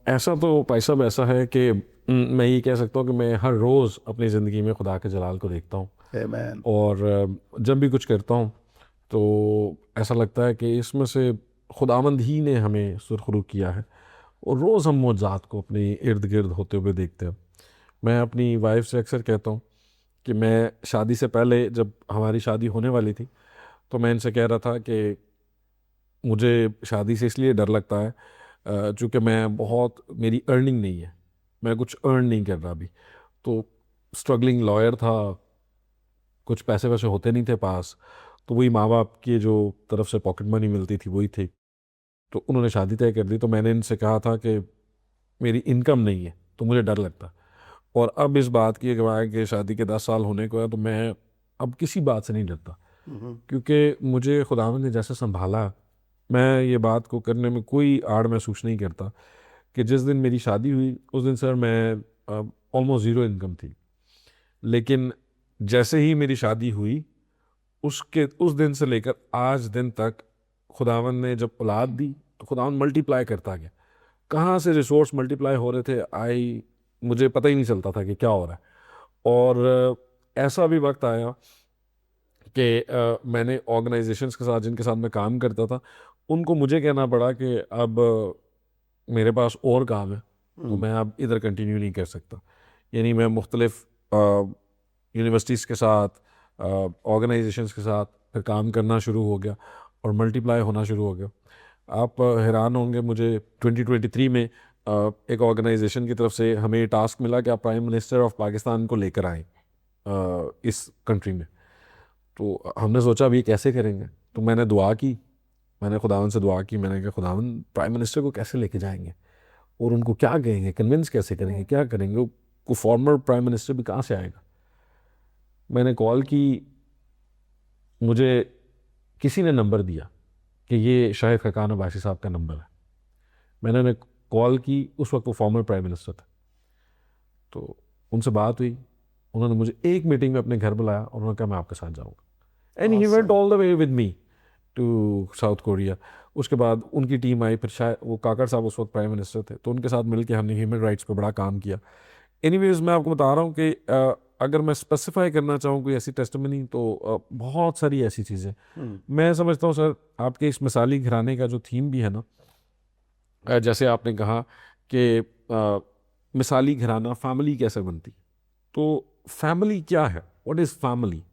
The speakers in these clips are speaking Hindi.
ऐसा तो भाई साहब ऐसा है कि मैं ये कह सकता हूँ कि मैं हर रोज़ अपनी ज़िंदगी में खुदा के जलाल को देखता हूँ। आमेन। और जब भी कुछ करता हूँ तो ऐसा लगता है कि इसमें से खुदावंद ही ने हमें सुरखरू किया है। और रोज़ हम मौजूदात को अपने इर्द गिर्द होते हुए देखते हैं। मैं अपनी वाइफ से अक्सर कहता हूँ कि मैं शादी से पहले, जब हमारी शादी होने वाली थी, तो मैं इनसे कह रहा था कि मुझे शादी से इसलिए डर लगता है चूँकि मैं बहुत, मेरी अर्निंग नहीं है, मैं कुछ अर्न नहीं कर रहा अभी। तो स्ट्रगलिंग लॉयर था, कुछ पैसे वैसे होते नहीं थे पास, तो वही माँ बाप की जो तरफ से पॉकेट मनी मिलती थी वही थी। तो उन्होंने शादी तय कर दी। तो मैंने इनसे कहा था कि मेरी इनकम नहीं है तो मुझे डर लगता। और अब इस बात की गवाह है कि शादी के 10 साल होने को है, तो मैं अब किसी बात से नहीं डरता, हम्म। क्योंकि मुझे खुदावंद ने जैसे संभाला, मैं ये बात को करने में कोई आड़ महसूस नहीं करता। कि जिस दिन मेरी शादी हुई उस दिन सर मैं ऑलमोस्ट ज़ीरो इनकम थी। लेकिन जैसे ही मेरी शादी हुई, उसके उस दिन से लेकर आज दिन तक खुदावंद ने जब औलाद दी तो खुदावंद मल्टीप्लाई करता गया। कहाँ से रिसोर्स मल्टीप्लाई हो रहे थे, मुझे पता ही नहीं चलता था कि क्या हो रहा है। और ऐसा भी वक्त आया कि मैंने ऑर्गेनाइजेशंस के साथ, जिनके साथ मैं काम करता था, उनको मुझे कहना पड़ा कि अब मेरे पास और काम है, तो हम्म। मैं अब इधर कंटिन्यू नहीं कर सकता। यानी मैं मुख्तलिफ यूनिवर्सिटीज़ के साथ, ऑर्गेनाइजेशंस के साथ फिर काम करना शुरू हो गया और मल्टीप्लाई होना शुरू हो गया। आप हैरान होंगे, मुझे 2023 में एक ऑर्गेनाइजेशन की तरफ से हमें टास्क मिला कि आप प्राइम मिनिस्टर ऑफ पाकिस्तान को लेकर आएँ इस कंट्री में। तो हमने सोचा अभी कैसे करेंगे, तो मैंने दुआ की, मैंने खुदावन से दुआ की, मैंने कहा खुदावन प्राइम मिनिस्टर को कैसे लेके जाएंगे और उनको क्या कहेंगे, कन्विंस कैसे करेंगे, क्या करेंगे, वो को फॉर्मर प्राइम मिनिस्टर भी कहाँ से आएगा। मैंने कॉल की, मुझे किसी ने नंबर दिया कि ये शाहिद खकान अब्बासी साहब का नंबर है। मैंने उन्हें कॉल की, उस वक्त वो फॉर्मर प्राइम मिनिस्टर थे। तो उनसे बात हुई, उन्होंने मुझे एक मीटिंग में अपने घर बुलाया और उन्होंने कहा मैं आपके साथ जाऊँगा। And he went Awesome. All the way with me to South Korea. उसके बाद उनकी टीम आई, फिर शायद वो काकर साहब उस वक्त प्राइम मिनिस्टर थे, तो उनके साथ मिलकर हमने ह्यूमन राइट्स पे बड़ा काम किया। एनीवेज, मैं आपको बता रहा हूँ कि अगर मैं स्पेसिफाई करना चाहूँ कोई ऐसी टेस्टिमनी, तो बहुत सारी ऐसी चीज़ें। हम्म। मैं समझता हूँ सर, आपके इस मिसाली घराने का जो थीम भी है ना, जैसे आपने कहा कि मिसाली घराना फैमिली कैसे बनती, तो फैमिली क्या है, what is family?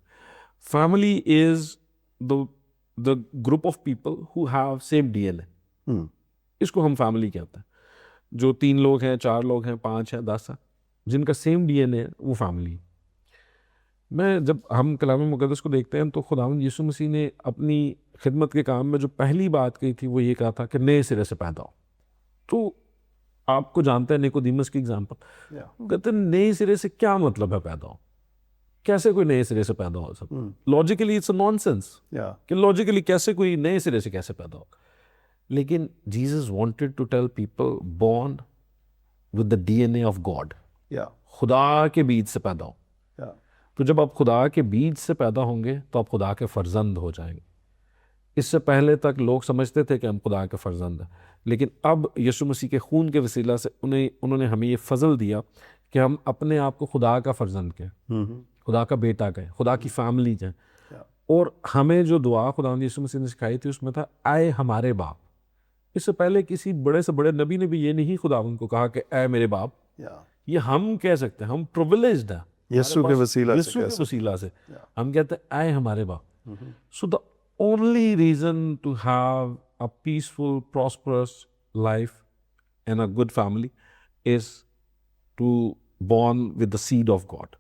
Family is the the group of people who have same DNA. Hmm. इसको हम फैमिली कहते हैं। जो 3 लोग हैं, 4 लोग हैं, 5 हैं, 10 हैं, जिनका सेम डीएनए है, वो फैमिली है। मैं जब हम कलाम मुक़द्दस को देखते हैं तो खुदावंद यीशु मसीह ने अपनी खिदमत के काम में जो पहली बात कही थी वो ये कहा था कि नए सिरे से पैदा हो। तो आपको जानते हैं निकोदेमुस की एग्जांपल, Yeah. वो कहते हैं नए सिरे से क्या मतलब है पैदा हो, कैसे कोई नए सिरे से पैदा हो सकता? Hmm. Logically it's a nonsense Yeah. कि लॉजिकली कैसे कोई नए सिरे से कैसे पैदा हो। लेकिन Jesus wanted to tell people born with the DNA of God, Yeah. खुदा के बीज से पैदा हो। Yeah. तो जब आप खुदा के बीज से पैदा होंगे तो आप खुदा के फर्जंद हो जाएंगे। इससे पहले तक लोग समझते थे कि हम खुदा के फर्जंद हैं, लेकिन अब यीशु मसीह के खून के वसीला से उन्होंने हमें ये फजल दिया कि हम अपने आप को खुदा का फर्जंद कहें, हम्म। खुदा का बेटा कहें, खुदा की फैमिली कहें। Yeah. और हमें जो दुआ खुदा यीशु मसीह ने सिखाई थी उसमें था आए हमारे बाप। इससे पहले किसी बड़े से बड़े नबी ने भी ये नहीं खुदा उनको कहा कि ऐ मेरे बाप। Yeah. ये हम कह सकते हैं, हम प्रिविलेज्ड हैं, हमारे यीशु के पास वसीला से यीशु कह के सकते वसीला से हैं। Yeah. हम कहते हैं आए हमारे बाप। Hmm. So the only reason to have a peaceful prosperous life and a good family is to born with the seed of God.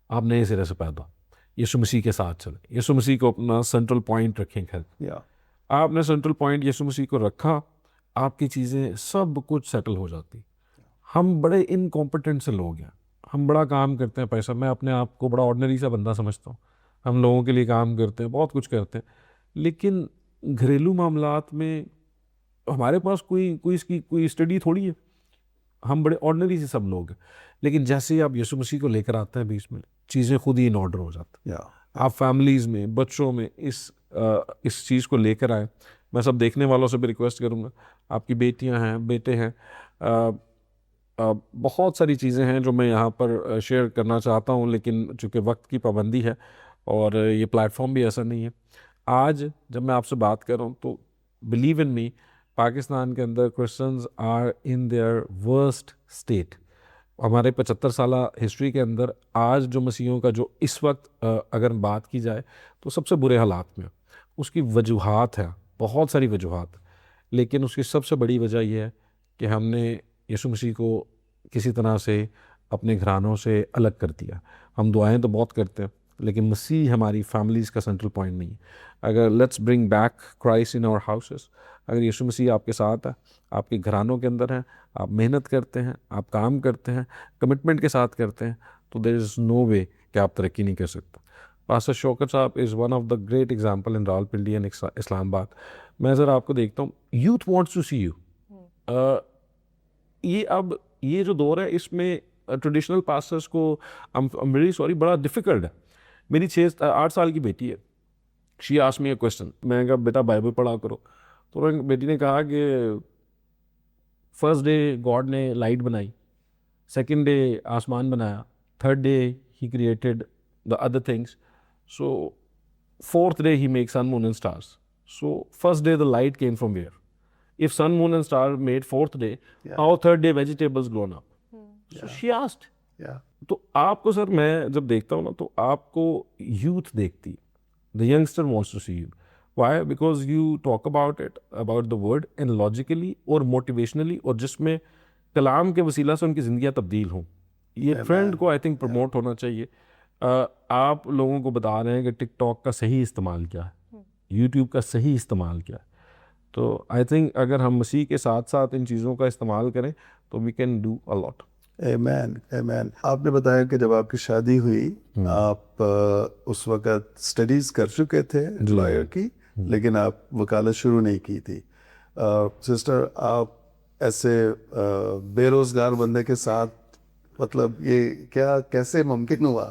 आप नए सिरे से पैदा, यीशु मसीह के साथ चले, यीशु मसीह को अपना सेंट्रल पॉइंट रखें। खैर, Yeah. आपने सेंट्रल पॉइंट यीशु मसीह को रखा, आपकी चीज़ें सब कुछ सेटल हो जाती। हम बड़े इनकॉम्पिटेंट से लोग हैं, हम बड़ा काम करते हैं पैसा, मैं अपने आप को बड़ा ऑर्डिनरी सा बंदा समझता हूँ। हम लोगों के लिए काम करते हैं, बहुत कुछ करते हैं, लेकिन घरेलू मामलात में हमारे पास कोई कोई इसकी कोई स्टडी थोड़ी है। हम बड़े ऑर्डिनरी से सब लोग हैं, लेकिन जैसे ही आप यीशु मसीह को लेकर आते हैं बीच में, चीज़ें खुद ही इन ऑर्डर हो जाती हैं। Yeah. आप फैमिलीज़ में, बच्चों में इस चीज़ को लेकर आए। मैं सब देखने वालों से भी रिक्वेस्ट करूँगा, आपकी बेटियां हैं, बेटे हैं, बहुत सारी चीज़ें हैं जो मैं यहाँ पर शेयर करना चाहता हूँ, लेकिन चूँकि वक्त की पाबंदी है और ये प्लेटफॉर्म भी ऐसा नहीं है। आज जब मैं आपसे बात कर रहा हूँ तो बिलीव इन मी, पाकिस्तान के अंदर Christians are in their worst state. हमारे 75 साला हिस्ट्री के अंदर आज जो मसीहों का जो इस वक्त अगर बात की जाए तो सबसे बुरे हालात में। उसकी वजूहात है, बहुत सारी वजूहात, लेकिन उसकी सबसे बड़ी वजह यह है कि हमने यीशु मसीह को किसी तरह से अपने घरानों से अलग कर दिया। हम दुआएं तो बहुत करते हैं, लेकिन मसीह हमारी फैमिलीज़ का सेंट्रल पॉइंट नहीं है। अगर let's bring back Christ in our houses, अगर यीशु मसीह आपके साथ है, आपके घरानों के अंदर हैं, आप मेहनत करते हैं, आप काम करते हैं, कमिटमेंट के साथ करते हैं, तो देयर इज़ नो वे कि आप तरक्की नहीं कर सकते। पास्टर शौकत साहब is one of the great example in Rawalpindi and Islamabad. मैं ज़रा आपको देखता हूँ, youth wants to see you. ये जो दौर है इसमें ट्रेडिशनल पास्टर्स को आई एम वेरी सॉरी बड़ा डिफ़िकल्ट है। मेरी 8 साल की बेटी है, she asked me a question. मैंने कहा बेटा बाइबल पढ़ा करो, तो बेटी ने कहा कि फर्स्ट डे गॉड ने लाइट बनाई, सेकंड डे आसमान बनाया, third day he created the other things, so fourth day he make sun moon and stars, so first day the light came from where? If sun, moon and star made fourth day, how third day vegetables grown up? So she asked. तो आपको सर मैं जब देखता हूँ ना तो आपको यूथ देखती है, the youngster wants to see you. Why? Because you talk about it, about the word and logically और motivationally, और जिसमें कलाम के वसीला से उनकी ज़िंदगियाँ तब्दील हों। ये ट्रेंड को आई थिंक प्रमोट होना चाहिए। आप लोगों को बता रहे हैं कि टिकटॉक का सही इस्तेमाल क्या है, यूट्यूब का सही इस्तेमाल क्या है। तो आई थिंक अगर हम मसीह के साथ साथ इन चीज़ों का इस्तेमाल करें तो we can do a lot. Amen, amen. आपने बताया कि जब आपकी शादी हुई आप उस वक़्त स्टडीज़ कर चुके थे लॉयर की, लेकिन आप वकालत शुरू नहीं की थी। सिस्टर, आप ऐसे बेरोज़गार बंदे के साथ मतलब ये क्या कैसे मुमकिन हुआ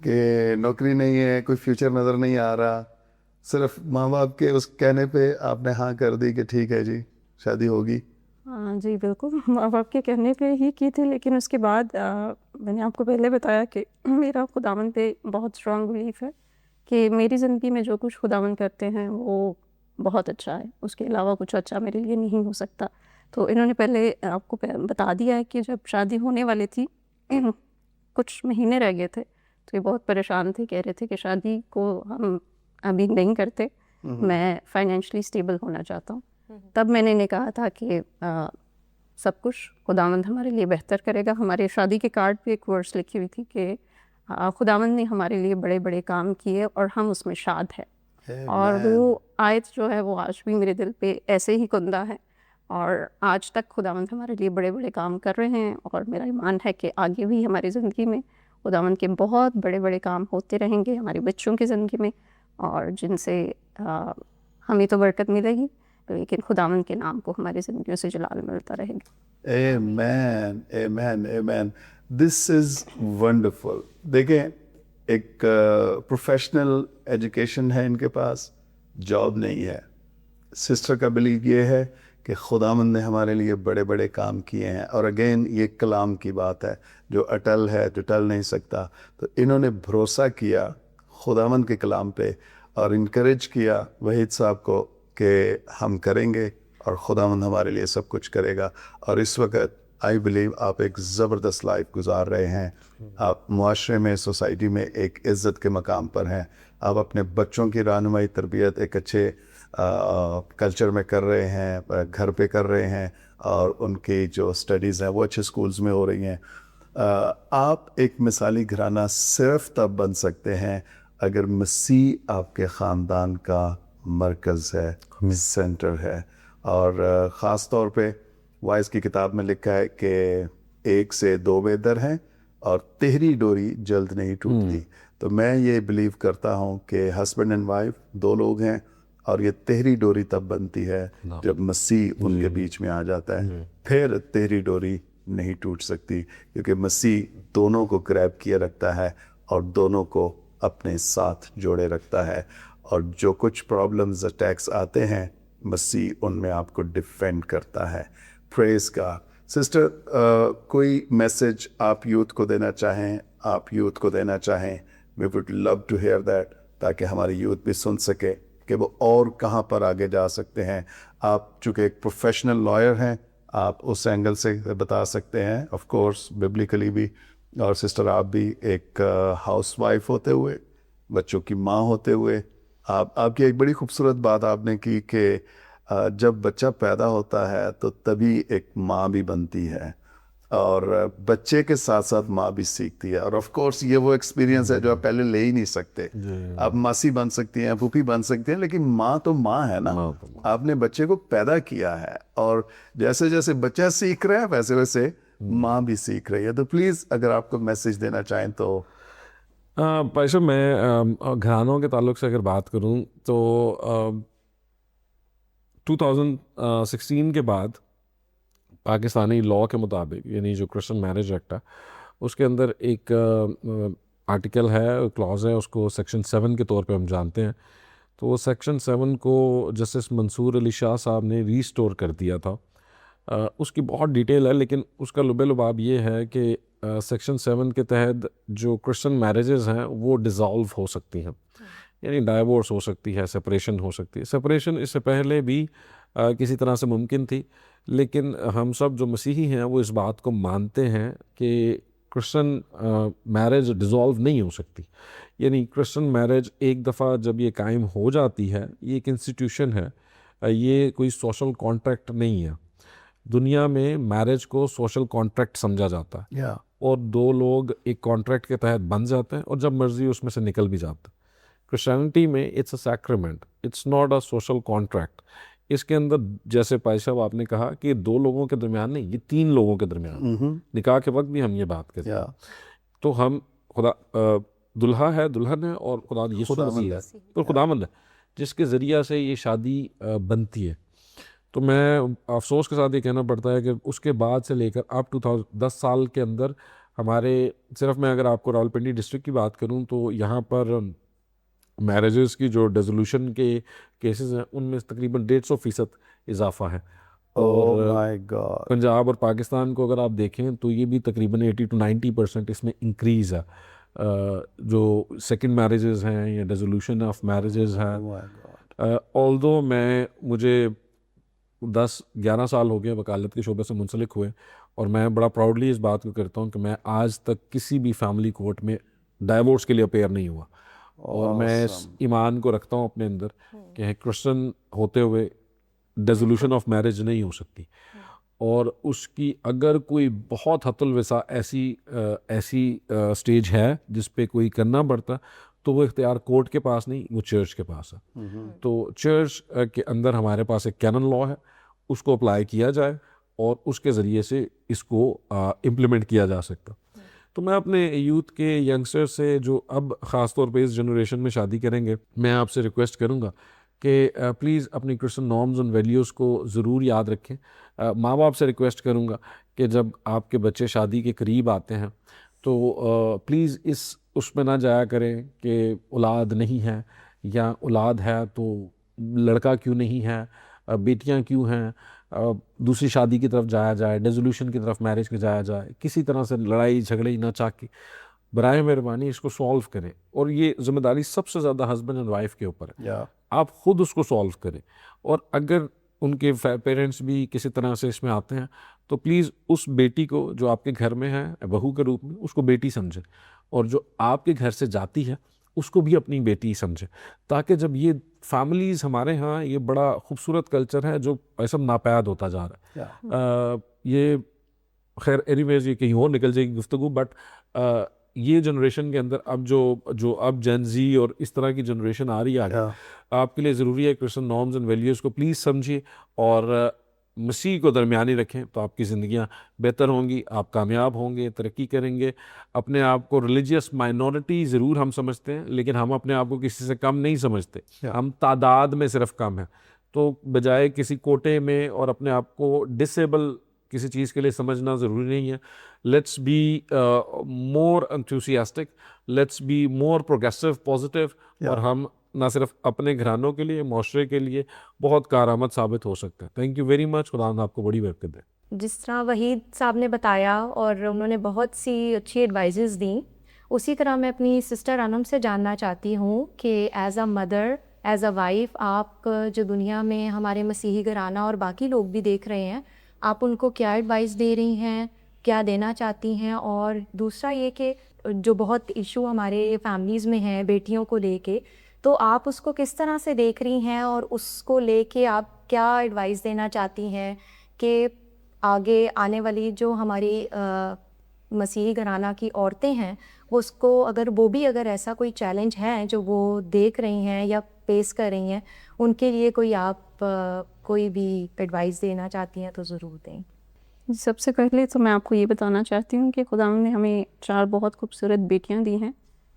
कि नौकरी नहीं है, कोई फ्यूचर नज़र नहीं आ रहा, सिर्फ माँ बाप के उस कहने पे आपने हाँ कर दी कि ठीक है जी शादी होगी? हाँ जी, बिल्कुल माँ बाप के कहने पे ही की थी, लेकिन उसके बाद मैंने आपको पहले बताया कि मेरा खुदावंद पे बहुत स्ट्रॉन्ग बिलीफ है कि मेरी ज़िंदगी में जो कुछ खुदावंद करते हैं वो बहुत अच्छा है, उसके अलावा कुछ अच्छा मेरे लिए नहीं हो सकता। तो इन्होंने पहले आपको बता दिया है कि जब शादी होने वाली थी कुछ महीने रह गए थे, तो ये बहुत परेशान थे, कह रहे थे कि शादी को हम अभी नहीं करते, मैं फाइनेंशियली स्टेबल होना चाहता हूँ। तब मैंने इन्हें कहा था कि सब कुछ खुदावंद हमारे लिए बेहतर करेगा। हमारे शादी के कार्ड पे एक वर्ड्स लिखी हुई थी कि खुदावंद ने हमारे लिए बड़े बड़े काम किए और हम उसमें शाद है। और वो आयत जो है वो आज भी मेरे दिल पे ऐसे ही कुंदा है, और आज तक खुदावंद हमारे लिए बड़े बड़े काम कर रहे हैं, और मेरा ईमान है कि आगे भी हमारी ज़िंदगी में खुदावंद के बहुत बड़े बड़े काम होते रहेंगे हमारे बच्चों की ज़िंदगी में, और जिनसे हमें तो बरकत मिलेगी, लेकिन खुदावंद के नाम को हमारी ज़िंदगियों से जलाल मिलता रहेगा। Amen, amen, amen. This is wonderful. देखें, एक प्रोफेशनल एजुकेशन है इनके पास, जॉब नहीं है। सिस्टर का बिलीव ये है कि खुदावंद ने हमारे लिए बड़े बड़े काम किए हैं, और अगेन ये कलाम की बात है जो अटल है, जो टल नहीं सकता। तो इन्होंने भरोसा किया खुदावंद के कलाम पे और इनकरेज किया वहीद साहब को कि हम करेंगे और खुदावंद हमारे लिए सब कुछ करेगा। और इस वक्त आई बिलीव आप एक ज़बरदस्त लाइफ गुजार रहे हैं। आप मुआशरे में, सोसाइटी में एक इज़्ज़त के मकाम पर हैं। आप अपने बच्चों की रहनुमाई तरबियत एक अच्छे कल्चर में कर रहे हैं, घर पे कर रहे हैं, और उनकी जो स्टडीज़ हैं वो अच्छे स्कूल्स में हो रही हैं। आप एक मिसाली घराना सिर्फ तब बन सकते हैं अगर मसीह आपके ख़ानदान का मरकज़ है, सेंटर है। और ख़ास तौर पे वाइस की किताब में लिखा है कि 1 से 2 बेदर हैं और तेहरी डोरी जल्द नहीं टूटती। तो मैं ये बिलीव करता हूँ कि हस्बैंड एंड वाइफ 2 लोग हैं, और ये तेहरी डोरी तब बनती है जब मसीह उनके बीच में आ जाता है। फिर तेहरी डोरी नहीं टूट सकती, क्योंकि मसीह दोनों को ग्रैब किए रखता है और दोनों को अपने साथ जोड़े रखता है। और जो कुछ प्रॉब्लम्स, अटैक्स आते हैं, मसीह उनमें आपको डिफेंड करता है। प्रेज का सिस्टर, कोई मैसेज आप यूथ को देना चाहें, we would love to hear that, ताकि हमारी यूथ भी सुन सके कि वो और कहाँ पर आगे जा सकते हैं। आप चूँकि एक प्रोफेशनल लॉयर हैं, आप उस एंगल से बता सकते हैं, ऑफ कोर्स बिब्लिकली भी। और सिस्टर, आप भी एक हाउसवाइफ होते हुए, बच्चों की माँ होते हुए, आपकी एक बड़ी खूबसूरत बात आपने की कि जब बच्चा पैदा होता है तो तभी एक माँ भी बनती है, और बच्चे के साथ साथ माँ भी सीखती है। और ऑफ कोर्स ये वो एक्सपीरियंस है जो आप पहले ले ही नहीं सकते। आप मासी बन सकती हैं, फूफी बन सकती हैं, लेकिन माँ तो माँ है ना। आपने बच्चे को पैदा किया है, और जैसे जैसे बच्चा सीख रहा है वैसे वैसे माँ भी सीख रही है। तो प्लीज़ अगर आपको मैसेज देना चाहें तो। भाई साहब, मैं घरानों के ताल्लुक से अगर बात करूं तो 2016 के बाद पाकिस्तानी लॉ के मुताबिक, यानी जो क्रिश्चियन मैरिज एक्ट है, उसके अंदर एक आर्टिकल है, क्लॉज है, उसको सेक्शन 7 के तौर पे हम जानते हैं। तो वो सेक्शन 7 को जस्टिस मंसूर अली शाह साहब ने रीस्टोर कर दिया था। उसकी बहुत डिटेल है, लेकिन उसका लुबे-लुबाब ये है कि सेक्शन 7 के तहत जो क्रिश्चियन मैरिजेस हैं वो डिज़ोल्व हो सकती हैं, यानी डाइवोर्स हो सकती है, सेपरेशन हो सकती है। सेपरेशन इससे पहले भी किसी तरह से मुमकिन थी, लेकिन हम सब जो मसीही हैं वो इस बात को मानते हैं कि क्रिश्चियन मैरिज डिज़ोल्व नहीं हो सकती। यानी क्रिश्चियन मैरिज एक दफ़ा जब ये कायम हो जाती है, ये एक इंस्टीट्यूशन है, ये कोई सोशल कॉन्ट्रैक्ट नहीं है। दुनिया में मैरिज को सोशल कॉन्ट्रैक्ट समझा जाता है, और दो लोग एक कॉन्ट्रैक्ट के तहत बन जाते हैं और जब मर्जी उसमें से निकल भी जाते हैं। क्रिश्चियनिटी में it's a sacrament, it's not a social contract. इसके अंदर जैसे भाई साहब आपने कहा कि दो लोगों के दरमियान नहीं, ये तीन लोगों के दरमियान। निकाह के वक्त भी हम ये बात करते हैं। तो हम खुदा दुल्हा है, दुल्हन है, और खुदा यीशु मसीह है, तो खुदावंद है जिसके ज़रिया से ये शादी बनती है। तो मैं अफसोस के साथ ये कहना पड़ता है कि उसके बाद से लेकर अब 2010 साल के अंदर हमारे, सिर्फ मैं अगर आपको रावलपिंडी डिस्ट्रिक्ट की बात करूं तो यहाँ पर मैरिजेस की जो डिसोल्यूशन के केसेस हैं उनमें तकरीबन 150% इजाफा है। और पंजाब और पाकिस्तान को अगर आप देखें तो ये भी तकरीबन 80 to 90% इसमें इंक्रीज़ है। जो सेकंड मैरिजेस हैं या डिसोल्यूशन ऑफ मैरिजेस हैं, ऑल्दो मुझे 10-11 साल हो गए वकालत के शोबे से मुंसलिक हुए, और मैं बड़ा प्राउडली इस बात को करता हूँ कि मैं आज तक किसी भी फैमिली कोर्ट में डाइवोर्स के लिए अपेयर नहीं हुआ। और मैं इस ईमान को रखता हूँ अपने अंदर कि क्रिश्चियन होते हुए डिसोल्यूशन ऑफ मैरिज नहीं हो सकती, और उसकी अगर कोई बहुत हतुल वसा ऐसी स्टेज है जिस पे कोई करना पड़ता, तो वो इख्तियार कोर्ट के पास नहीं, वो चर्च के पास है। तो चर्च के अंदर हमारे पास एक कैनन लॉ है, उसको अप्लाई किया जाए और उसके ज़रिए से इसको इम्प्लीमेंट किया जा सकता। तो मैं अपने यूथ के यंगस्टर से जो अब ख़ास तौर पे इस जनरेशन में शादी करेंगे, मैं आपसे रिक्वेस्ट करूँगा कि प्लीज़ अपनी क्रिश्चियन नॉर्म्स और वैल्यूज़ को ज़रूर याद रखें। माँ बाप से रिक्वेस्ट करूँगा कि जब आपके बच्चे शादी के करीब आते हैं तो प्लीज़ उसमें ना जाया करें कि औलाद नहीं है, या औलाद है तो लड़का क्यों नहीं है, बेटियां क्यों हैं, दूसरी शादी की तरफ जाया जाए, डिसोल्यूशन की तरफ मैरिज के जाया जाए। किसी तरह से लड़ाई झगड़े ना चाह के बराए मेहरबानी इसको सॉल्व करें, और ये जिम्मेदारी सबसे ज़्यादा हस्बैंड एंड वाइफ के ऊपर है। आप खुद उसको सॉल्व करें, और अगर उनके पेरेंट्स भी किसी तरह से इसमें आते हैं तो प्लीज़ उस बेटी को जो आपके घर में है बहू के रूप में, उसको बेटी समझें, और जो आपके घर से जाती है उसको भी अपनी बेटी समझे, ताकि जब ये फैमिलीज़ हमारे यहाँ, ये बड़ा खूबसूरत कल्चर है जो ऐसा नापैद होता जा रहा है। ये खैर एनीवेज ये कहीं और निकल जाएगी गुफ्तगू, बट ये जनरेशन के अंदर अब जो अब जेन जी और इस तरह की जनरेशन आ रही है आगे, आपके लिए ज़रूरी है क्रिश्चियन नॉर्म्स एंड वैल्यूज़ को प्लीज़ समझिए और मसीह को दरमियानी रखें, तो आपकी ज़िंदगियाँ बेहतर होंगी, आप कामयाब होंगे, तरक्की करेंगे। अपने आप को रिलीजियस माइनॉरिटी ज़रूर हम समझते हैं, लेकिन हम अपने आप को किसी से कम नहीं समझते। हम तादाद में सिर्फ कम हैं, तो बजाय किसी कोटे में और अपने आप को डिसेबल किसी चीज़ के लिए समझना ज़रूरी नहीं है। Let's be more enthusiastic, let's be more progressive, positive, और हम ना सिर्फ अपने घरानों के लिए, माशरे के लिए बहुत कारआमद साबित हो सकते हैं। Thank you very much. खुदा आपको बड़ी बरकत दे। जिस तरह वहीद साहब ने बताया और उन्होंने बहुत सी अच्छी एडवाइजेज़ दी, उसी तरह मैं अपनी सिस्टर अनम से जानना चाहती हूँ कि as a mother, as a wife, आप जो दुनिया में हमारे मसीही घराना और बाकी लोग भी देख रहे हैं, आप उनको क्या एडवाइस दे रही हैं, क्या देना चाहती हैं? और दूसरा ये कि जो बहुत इशू हमारे फैमिलीज़ में है बेटियों को लेके, तो आप उसको किस तरह से देख रही हैं और उसको लेके आप क्या एडवाइस देना चाहती हैं कि आगे आने वाली जो हमारी मसीही घराना की औरतें हैं, उसको अगर ऐसा कोई चैलेंज है जो वो देख रही हैं या फेस कर रही हैं, उनके लिए कोई आप कोई भी एडवाइस देना चाहती हैं तो ज़रूर दें। सबसे पहले तो मैं आपको ये बताना चाहती हूँ कि खुदावंद ने हमें 4 बहुत खूबसूरत बेटियाँ दी हैं,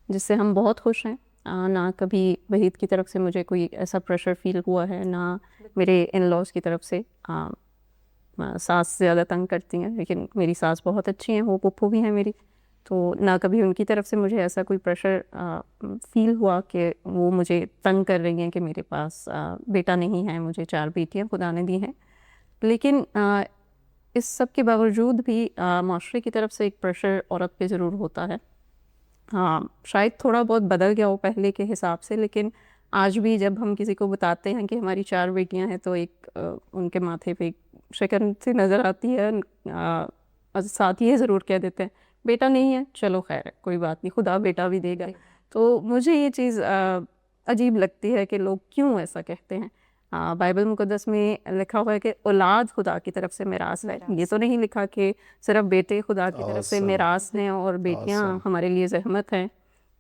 जिससे हम बहुत खुश हैं। ना कभी वहीद की तरफ से मुझे कोई ऐसा प्रेशर फ़ील हुआ है, ना मेरे इन-लॉज़ की तरफ से। सास ज़्यादा तंग करती हैं, लेकिन मेरी सास बहुत अच्छी हैं, वो फूफू भी हैं मेरी, तो ना कभी उनकी तरफ से मुझे ऐसा कोई प्रेशर फ़ील हुआ कि वो मुझे तंग कर रही हैं कि मेरे पास बेटा नहीं है। मुझे 4 बेटियाँ खुदा ने दी हैं। लेकिन इस सब के बावजूद भी माशरे की तरफ से एक प्रेशर औरत पे ज़रूर होता है। हाँ, शायद थोड़ा बहुत बदल गया हो पहले के हिसाब से, लेकिन आज भी जब हम किसी को बताते हैं कि हमारी 4 बेटियां हैं, तो उनके माथे पे एक शिकन सी नज़र आती है। और साथ ही ये ज़रूर कह देते हैं, बेटा नहीं है, चलो खैर है, कोई बात नहीं, खुदा बेटा भी देगा। तो मुझे ये चीज़ अजीब लगती है कि लोग क्यों ऐसा कहते हैं। बाइबल मुक़द्दस में लिखा हुआ है कि औलाद खुदा की तरफ से मिरास है। ये तो नहीं लिखा कि सिर्फ बेटे खुदा की तरफ से Awesome. मिरास हैं और बेटियां Awesome. हमारे लिए ज़हमत हैं।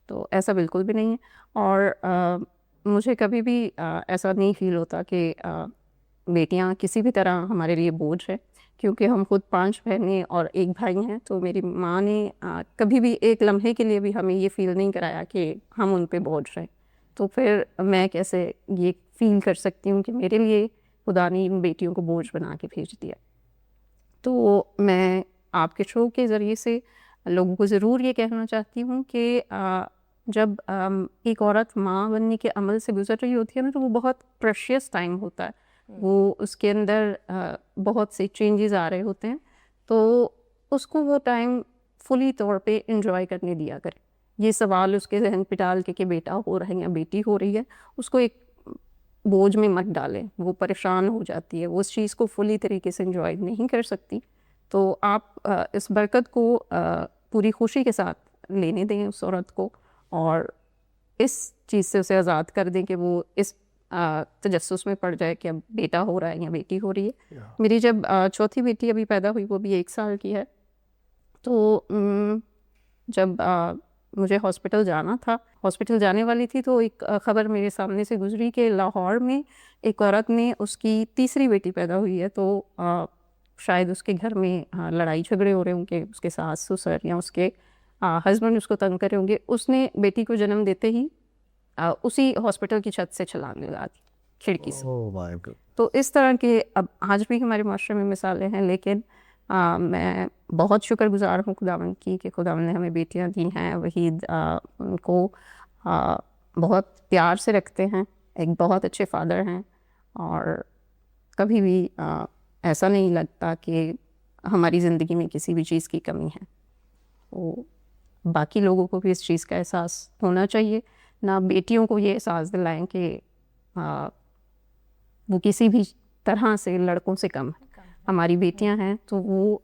तो ऐसा बिल्कुल भी नहीं है। और मुझे कभी भी ऐसा नहीं फ़ील होता कि बेटियां किसी भी तरह हमारे लिए बोझ है, क्योंकि हम खुद 5 बहनें और 1 भाई हैं। तो मेरी माँ ने कभी भी एक लम्हे के लिए भी हमें ये फ़ील नहीं कराया कि हम उन पे बोझ हैं। तो फिर मैं कैसे ये फ़ील कर सकती हूँ कि मेरे लिए खुदा ने इन बेटियों को बोझ बना के भेज दिया। तो मैं आपके शो के ज़रिए से लोगों को ज़रूर ये कहना चाहती हूँ कि जब एक औरत माँ बनने के अमल से गुज़र रही होती है ना, तो वो बहुत प्रेशियस टाइम होता है। वो उसके अंदर बहुत से चेंजेस आ रहे होते हैं, तो उसको वो टाइम फुली तौर पे एंजॉय करने दिया करें। ये सवाल उसके जहन पे डाल के कि बेटा हो रहा है या बेटी हो रही है, उसको एक बोझ में मत डालें। वो परेशान हो जाती है, वो उस चीज़ को फुली तरीके से एंजॉय नहीं कर सकती। तो आप इस बरकत को पूरी खुशी के साथ लेने दें उस औरत को, और इस चीज़ से उसे आज़ाद कर दें कि वो इस तजस्सुस में पड़ जाए कि अब बेटा हो रहा है या बेटी हो रही है। मेरी जब चौथी बेटी अभी पैदा हुई, वो भी 1 साल की है। तो जब मुझे हॉस्पिटल जाना था, हॉस्पिटल जाने वाली थी, तो एक ख़बर मेरे सामने से गुज़री कि लाहौर में एक औरत ने, उसकी तीसरी बेटी पैदा हुई है। तो शायद उसके घर में लड़ाई झगड़े हो रहे होंगे, उसके सास ससुर या उसके हस्बैंड उसको तंग कर रहे होंगे। उसने बेटी को जन्म देते ही उसी हॉस्पिटल की छत से छलांग लगा दी, खिड़की से। Oh my God. तो इस तरह के अब आज भी हमारे माशरे में मिसालें हैं, लेकिन मैं बहुत शुक्रगुजार हूँ खुदावंद की कि खुदावंद ने हमें बेटियां दी हैं। वहीद उनको बहुत प्यार से रखते हैं, एक बहुत अच्छे फादर हैं, और कभी भी ऐसा नहीं लगता कि हमारी ज़िंदगी में किसी भी चीज़ की कमी है। तो बाकी लोगों को भी इस चीज़ का एहसास होना चाहिए, ना बेटियों को ये एहसास दिलाएं कि वो किसी भी तरह से लड़कों से कम है। हमारी बेटियां हैं तो वो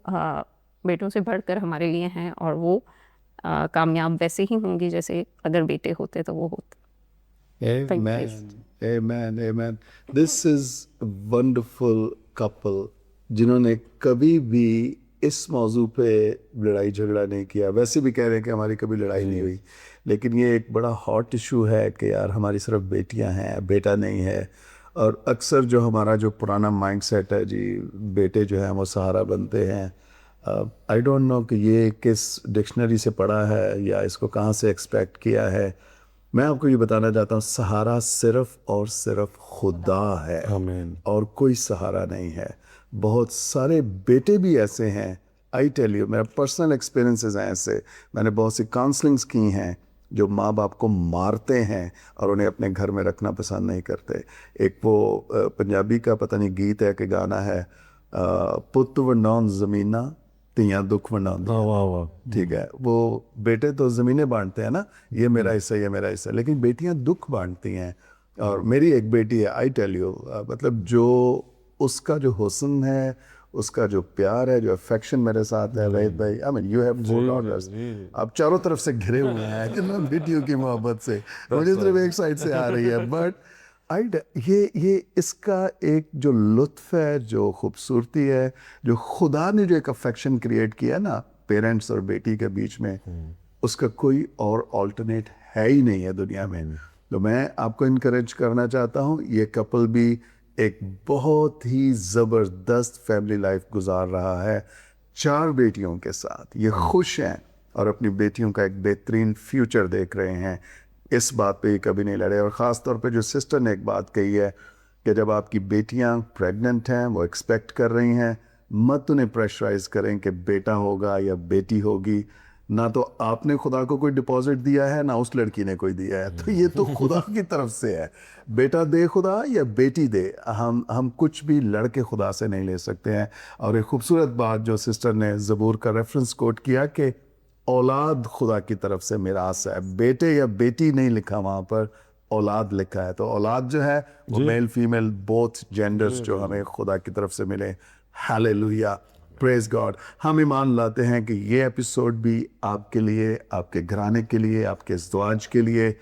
बेटों से बढ़कर हमारे लिए हैं, और वो कामयाब वैसे ही होंगी जैसे अगर बेटे होते तो वो होते। Thank you. Amen. Amen. Amen. This is a wonderful couple जिन्होंने कभी भी इस मौजू पे लड़ाई झगड़ा नहीं किया। वैसे भी कह रहे हैं कि हमारी कभी लड़ाई नहीं हुई, लेकिन ये एक बड़ा हॉट इशू है कि यार हमारी सिर्फ बेटियां हैं, बेटा नहीं है। और अक्सर जो हमारा जो पुराना माइंडसेट है जी, बेटे जो है वो सहारा बनते हैं। आई डोंट नो कि ये किस डिक्शनरी से पढ़ा है या इसको कहाँ से एक्सपेक्ट किया है। मैं आपको ये बताना चाहता हूँ, सहारा सिर्फ और सिर्फ खुदा है, आमीन। और कोई सहारा नहीं है। बहुत सारे बेटे भी ऐसे हैं, आई टेल यू, मेरा पर्सनल एक्सपीरियंसेस हैं ऐसे। मैंने बहुत सी काउंसलिंग्स की हैं जो माँ बाप को मारते हैं और उन्हें अपने घर में रखना पसंद नहीं करते। एक वो पंजाबी का पता नहीं गीत है कि गाना है, पुत वंडाउन ज़मीना तियां दुख वंडाउन। वाह वाह वाह। ठीक है, वो बेटे तो ज़मीनें बांटते हैं ना, ये मेरा हिस्सा, ये मेरा हिस्सा, लेकिन बेटियां दुख बांटती हैं। और मेरी एक बेटी है, आई टेल यू, मतलब जो उसका जो हुस्न है, उसका जो प्यार है, जो अफेक्शन मेरे साथ है, वहीद भाई, I mean you have 4 daughters, आप चारों तरफ से घिरे हुए हैं कि ना बेटियों की मोहब्बत से, मुझे सिर्फ एक साइड से आ रही है, बट ये इसका एक जो लुत्फ है, जो खूबसूरती है, जो खुदा ने जो एक अफेक्शन क्रिएट किया ना पेरेंट्स और बेटी के बीच में, उसका कोई और ऑल्टरनेट है ही नहीं है दुनिया में। तो मैं आपको इनकरेज करना चाहता हूँ, ये कपल भी एक बहुत ही ज़बरदस्त फैमिली लाइफ गुजार रहा है 4 बेटियों के साथ। ये खुश हैं और अपनी बेटियों का एक बेहतरीन फ्यूचर देख रहे हैं। इस बात पे ये कभी नहीं लड़े। और ख़ास तौर पे जो सिस्टर ने एक बात कही है कि जब आपकी बेटियां प्रेग्नेंट हैं, वो एक्सपेक्ट कर रही हैं, मत उन्हें प्रेशराइज करें कि बेटा होगा या बेटी होगी। ना तो आपने खुदा को कोई डिपॉजिट दिया है, ना उस लड़की ने कोई दिया है, तो ये तो खुदा की तरफ से है। बेटा दे खुदा या बेटी दे, हम कुछ भी लड़के खुदा से नहीं ले सकते हैं। और एक खूबसूरत बात जो सिस्टर ने ज़बूर का रेफरेंस कोट किया कि औलाद खुदा की तरफ से मिरास है, बेटे या बेटी नहीं लिखा वहाँ पर, औलाद लिखा है। तो औलाद जो है वो मेल फीमेल बोथ जेंडर्स जो हमें खुदा की तरफ से मिले। Hallelujah, praise God. हम ईमान लाते हैं कि ये एपिसोड भी आपके लिए, आपके घराने के लिए, आपके ज़वाज के लिए,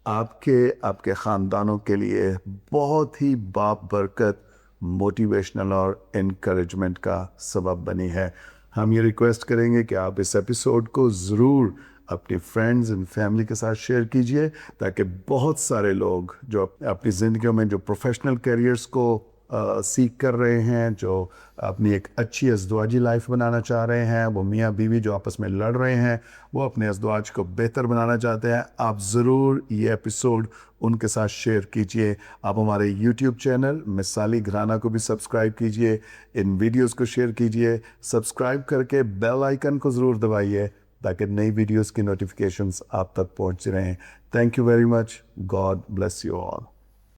आपके ख़ानदानों के लिए बहुत ही बाबरकत, मोटिवेशनल और इनकरेजमेंट का सबब बनी है। हम ये रिक्वेस्ट करेंगे कि आप इस एपिसोड को ज़रूर अपने फ्रेंड्स एंड फैमिली के साथ शेयर कीजिए, ताकि बहुत सारे लोग जो अपनी ज़िंदगियों में जो प्रोफेशनल करियर्स को सीख कर रहे हैं, जो अपनी एक अच्छी अज़दवाजी लाइफ बनाना चाह रहे हैं, वो मियाँ बीवी जो आपस में लड़ रहे हैं, वो अपने अज़दवाज को बेहतर बनाना चाहते हैं, आप ज़रूर ये एपिसोड उनके साथ शेयर कीजिए। आप हमारे यूट्यूब चैनल मिसाली घराना को भी सब्सक्राइब कीजिए, इन वीडियोस को शेयर कीजिए, सब्सक्राइब करके बेल आइकन को ज़रूर दबाइए ताकि नई वीडियोस की नोटिफिकेशंस आप तक पहुंच रहें। Thank you very much. God bless you all.